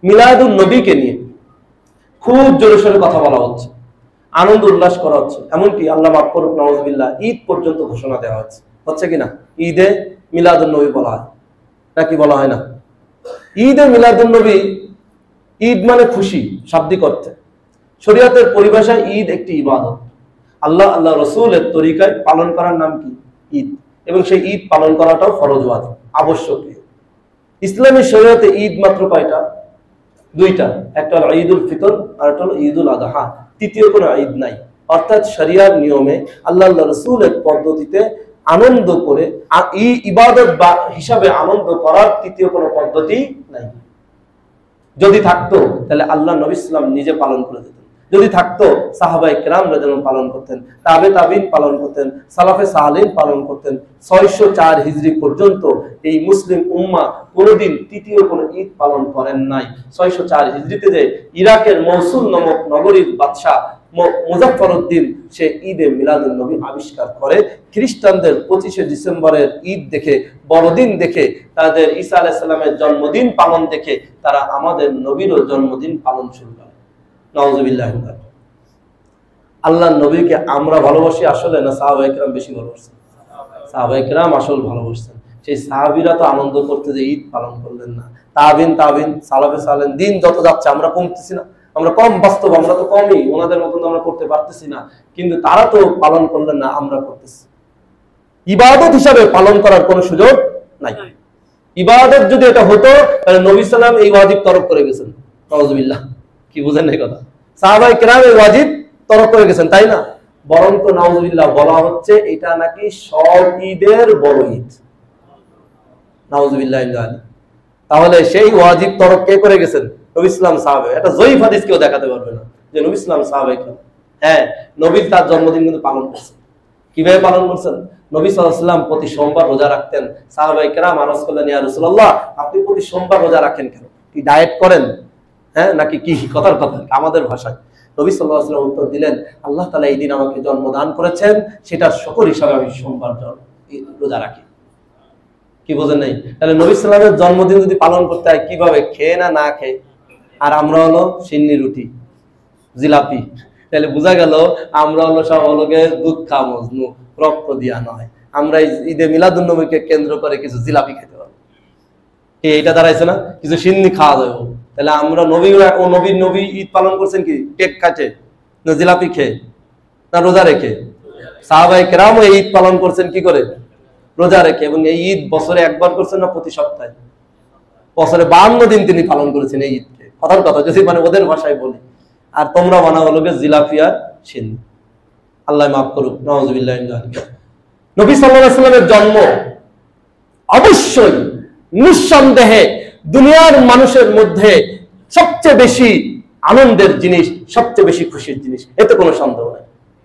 মিলাদুন নবীকে নিয়ে খুব জোরে সোরে কথা বলা হচ্ছে, আনন্দ উল্লাস করা হচ্ছে, এমনকি আল্লাহ মাফ করুক নাউজুবিল্লাহ ঈদ পর্যন্ত ঘোষণা দেওয়া হচ্ছে কিনা? ঈদে মিলাদুন নবী বলা হয় নাকি বলা হয় না? ঈদে মিলাদুন নবী, ঈদ মানে খুশি শাব্দিক অর্থে। শরীয়তের পরিভাষায় ঈদ একটি ইবাদত, আল্লাহ রসুলের তরিকায় পালন করার নাম কি? ঈদ। এবং সেই ঈদ পালন করাটাও ফরজ ওয়াজিব, আবশ্যকীয়। ইসলামী শরীয়তে ঈদ মাত্র কয়টা? দুইটা, একটা হলো ঈদুল ফিতর আর একটা হলো ঈদুল আযহা। তৃতীয় কোনো ঈদ নাই। অর্থাৎ শরিয়ার নিয়মে আল্লাহ রসুলের পদ্ধতিতে আনন্দ করে ইবাদত বা হিসাবে আনন্দ করার তৃতীয় কোনো পদ্ধতি নাই। যদি থাকতো তাহলে আল্লাহ নবী সাল্লাল্লাহু আলাইহি ওয়াসাল্লাম নিজে পালন করে দিতেন। যদি থাকতো সাহাবায়ে কেরাম রাদিয়াল্লাহু পালন করতেন, তাবিঈন পালন করতেন, সালাফে সালেহিন পালন করতেন। 604 হিজরি পর্যন্ত এই মুসলিম উম্মাহ কোনোদিন তৃতীয় কোনো ঈদ পালন করেন নাই। 604 হিজরিতে যে ইরাকের মৌসুল নামক নগরীর বাদশা মুজাফফরউদ্দিন সে ঈদে মিলাদুন নবী আবিষ্কার করে, খ্রিস্টানদের 25শে ডিসেম্বরের ঈদ দেখে, বড়দিন দেখে, তাদের ঈসা আলাইহিস সালামের জন্মদিন পালন দেখে তারা আমাদের নবীরও জন্মদিন পালন শুরু করে। নাউজুবিল্লাহ। আল্লাহর নবীকে আমরা ভালোবাসি আসলে, না সাহাবায়ে কেরাম বেশি ভালোবাসেন? সাহাবায়ে কেরাম আসল ভালোবাসতেন। সেই সাহাবীরা তো আনন্দ করতে যে ঈদ পালন করলেন না। তাবিন সালাফে সালেহিন, দিন যত যাচ্ছে আমরা কমতেছি না? আমরা কম, বাস্তব আমরা তো কমই, ওনাদের মতন আমরা করতে পারতেছি না, কিন্তু তারা তো পালন করলেন না, আমরা করতেছি। ইবাদত হিসাবে পালন করার কোনো সুযোগ নাই। ইবাদত যদি এটা হতো তাহলে নবী সাল্লাল্লাহু আলাইহি ওয়াসাল্লাম এই ওয়াজিব তরক করে গেছেন। নাউজুবিল্লাহ। কি বুঝেন এই কথা? সাহাবায়ে কেরাম এই ওয়াজিব তরক করে গেছেন, তাই না? বরং তো নাউজুবিল্লাহ বলা হচ্ছে এটা নাকি সব ঈদের বড় ঈদ। নাউজুবিল্লাহ। তাহলে সেই ওয়াজিব তরক কে করে গেছেন? নবী সাল্লাল্লাহু আলাইহি ওয়াসাল্লাম, সাহাবে। এটা জয়ীফ হাদিস কেউ দেখাতে পারবে না যে নবী সাল্লাল্লাহু আলাইহি ওয়াসাল্লাম, সাহাবায়ে কেরাম হ্যাঁ নবী তার জন্মদিন কিন্তু পালন করছেন। কিভাবে পালন করছেন? নবী সাল্লাল্লাহু আলাইহি ওয়াসাল্লাম প্রতি সোমবার রোজা রাখতেন। সাহাবায়ে কেরাম আরজ করলেন, ইয়া রাসূলুল্লাহ আপনি প্রতি সোমবার রোজা রাখেন কেন? কি ডায়েট করেন? হ্যাঁ, নাকি কি? কথার কথা আমাদের ভাষায়। নবী সাল্লাল্লাহু আলাইহি ওয়াসাল্লাম উত্তর দিলেন, আল্লাহ তাআলা এই দিন আমাকে জন্ম দান করেছেন, সেটা শুকর হিসাবে আমি সোমবার রোজা রাখি। কি বোঝেন নাই? তাহলে নবী সাল্লাল্লাহু আলাইহি ওয়াসাল্লামের জন্মদিন যদি পালন করতে হয় কিভাবে? খেয়ে না খেয়ে? আর আমরা হলো সিন্নি রুটি, জিলাপি। তাহলে বোঝা গেল আমরা হলো সব হলো দুধ খা মজনু, রক্ত দিয়া নয়। আমরা ঈদে মিলাদুন নবীকে কেন্দ্র করে কিছু জিলাপি খেতে পারবো, এইটা দাঁড়াইছে না? কিছু সিন্নি খাওয়া যাবে। তাহলে আমরা নবী ঈদ পালন করছেন কি? কেক কাটে না জিলাপি খেয়ে, না রোজা রেখে? সাহাবায়ে কেরামও এই ঈদ পালন করছেন কি করে? রোজা রেখে। এবং এই ঈদ বছরে একবার করছেন না প্রতি সপ্তাহে? বছরে 52 দিন তিনি পালন করেছেন এই ঈদকে। কথার কথা যদি মানে ওদের ভাষায় বলি। আর তোমরা বানা হলো জিলাপি আর সিন্নি। আল্লাহ মাফ করুক। নাউজুবিল্লাহ। নবী সাল্লাল্লাহু আলাইহি ওয়াসাল্লামের জন্ম অবশ্যই নিঃসন্দেহে দুনিয়ার মানুষের মধ্যে সবচেয়ে বেশি আনন্দের জিনিস, সবচেয়ে বেশি খুশির জিনিস, এতে কোনো সন্দেহ নাই।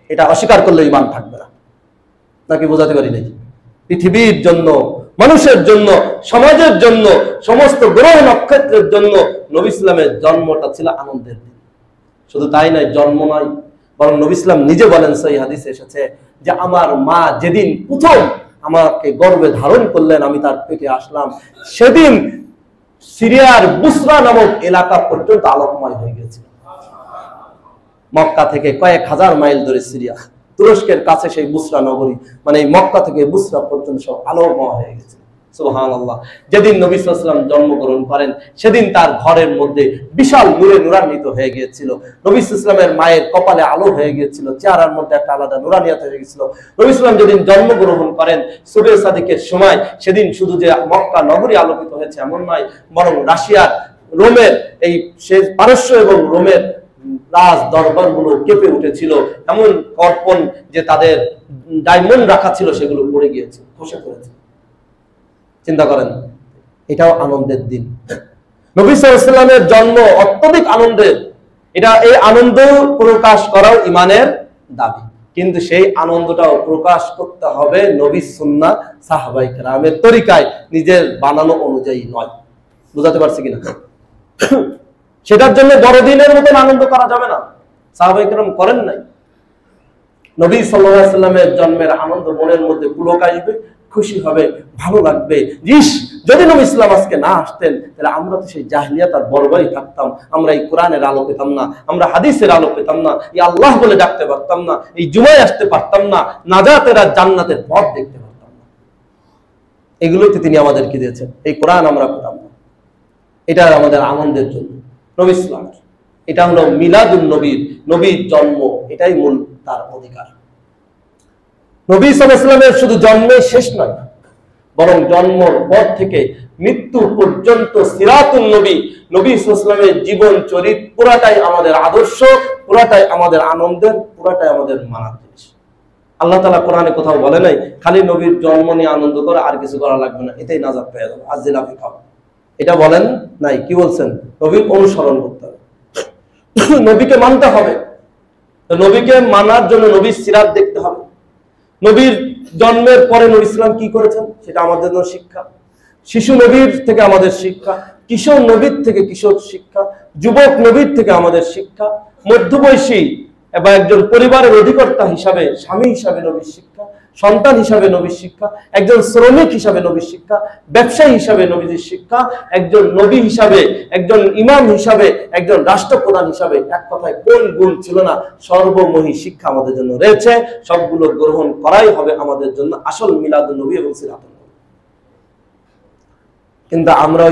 এটা অস্বীকার করলে ঈমান থাকবে না। নাকি বোঝাতে পারি নাই? পৃথিবীর জন্য, মানুষের জন্য, সমাজের জন্য, সমস্ত গ্রহ নক্ষত্রের জন্য নবী ইসলামের জন্মটা ছিল আনন্দের দিন। শুধু তাই নয়, জন্ম নয়, বরং নবী ইসলাম নিজে বলেন, সহিহ হাদিসে এসেছে যে আমার মা যেদিন প্রথম আমাকে গর্ভে ধারণ করলেন, আমি তার পেটে আসলাম, সেদিন সিরিয়ার বুসরা নামক এলাকা পর্যন্ত আলোকময় হয়ে গেছে। মক্কা থেকে কয়েক হাজার মাইল ধরে সিরিয়া, তুরস্কের কাছে সেই বুসরা নগরী, মানে এই মক্কা থেকে বুসরা পর্যন্ত সব আলোকময় হয়ে গেছে। সুবহানাল্লাহ। যেদিন নবী সাল্লাল্লাহু আলাইহি ওয়াসাল্লাম জন্মগ্রহণ করেন সেদিন তার ঘরের মধ্যে বিশাল নূরে নূরান্বিত হয়ে গিয়েছিল। নবী সাল্লাল্লাহু আলাইহি ওয়াসাল্লামের মায়ের কপালে আলো হয়ে গিয়েছিল, চেহারার মধ্যে একটা আলাদা নূরানিয়ত হয়ে গিয়েছিল। নবী সাল্লাল্লাহু আলাইহি ওয়াসাল্লাম যেদিন জন্মগ্রহণ করেন সুবহে সাদিকের সময়, সেদিন শুধু যে মক্কা নগরী আলোকিত হয়েছে এমন নয়, বরং রাশিয়ার, রোমের, এই পারস্য এবং রোমের রাজ দরবারগুলো কেঁপে উঠেছিল। এমন কর্পণ যে তাদের ডায়মন্ড রাখা ছিল সেগুলো পড়ে গিয়েছে, খসে পড়েছে। চিন্তা করেন, এটাও আনন্দের দিন। নবী সাল্লাল্লাহু আলাইহি ওয়াসাল্লামের জন্ম অত্যধিক আনন্দের। এই আনন্দ প্রকাশ করাও ঈমানের দাবি, কিন্তু সেই আনন্দটাও প্রকাশ করতে হবে নবীর সুন্নাহ, সাহাবায়ে কেরামের তরিকায়, নিজের বানানো অনুযায়ী নয়। বুঝাতে পারছি কিনা? সেটার জন্য বড়দিনের মতন আনন্দ করা যাবে না, সাহাবায়ে কেরাম করেন নাই। নবী সাল্লাল্লাহু আলাইহি ওয়াসাল্লামের জন্মের আনন্দ মনের মধ্যে পুলক আসবে, খুশি হবে, ভালো লাগবে। ইস, যদি নবী ইসলাম আজকে না আসতেন তাহলে আমরা তো সেই জাহিলিয়াত আর বর্বরই থাকতাম, আমরা এই কোরআনের আলো পেতাম না, আমরা হাদিসের আলো পেতাম না, এই আল্লাহ বলে ডাকতে পারতাম না, এই জুমায় আসতে পারতাম না, নাজাতের আর জান্নাতের পথ দেখতে পারতাম না। এগুলোই তো তিনি আমাদেরকে দিয়েছেন, এই কোরআন আমরা পেতাম না। এটা আমাদের আনন্দের জন্য নবী ইসলাম, এটা হলো মিলাদুন নবীর, নবীর জন্ম, এটাই মূল তার অধিকার। নবী সাল্লাল্লাহু আলাইহি ওয়াসাল্লামের শুধু জন্মে শেষ নয়, বরং জন্মের পর থেকে মৃত্যু পর্যন্ত সিরাতুন নবী, নবী সাল্লাল্লাহু আলাইহি ওয়াসাল্লামের জীবন চরিত্র পুরাটাই আমাদের আদর্শ, পুরাটাই আমাদের আনন্দের, পুরাটাই আমাদের মানার জিনিস। আল্লাহ তাআলা কোরআনে কোথাও বলে নাই খালি নবীর জন্ম নিয়ে আনন্দ করে আর কিছু করা লাগবে না, এটাই নাজাত পেয়ে যাবে, আজিলাফি খাও, এটা বলেন নাই। কি বলছেন? নবীর অনুসরণ করতে হবে, নবীকে মানতে হবে। নবীকে মানার জন্য নবীর সিরাত দেখতে হবে। নবীর জন্মের পরে নবী ইসলাম কি করেছেন সেটা আমাদের জন্য শিক্ষা। শিশু নবীর থেকে আমাদের শিক্ষা, কিশোর নবীর থেকে কিশোর শিক্ষা, যুবক নবীর থেকে আমাদের শিক্ষা, মধ্যবয়সী এবং একজন পরিবারের অধিকর্তা হিসাবে, স্বামী হিসাবে নবীর শিক্ষা, সন্তান হিসাবে নবীর শিক্ষা, একজন শ্রমিক হিসাবে নবীর শিক্ষা, ব্যবসায়ী হিসাবে নবীর শিক্ষা, একজন নবী হিসাবে, একজন ইমাম হিসাবে, একজন রাষ্ট্রপ্রধান হিসাবে, এক কথায় কোন গুণ ছিল না, সর্বমোহী শিক্ষা আমাদের জন্য রয়েছে। সবগুলো গ্রহণ করাই হবে আমাদের জন্য আসল মিলাদুন নবী এবং সিরাতুন নবী। কিন্তু আমরা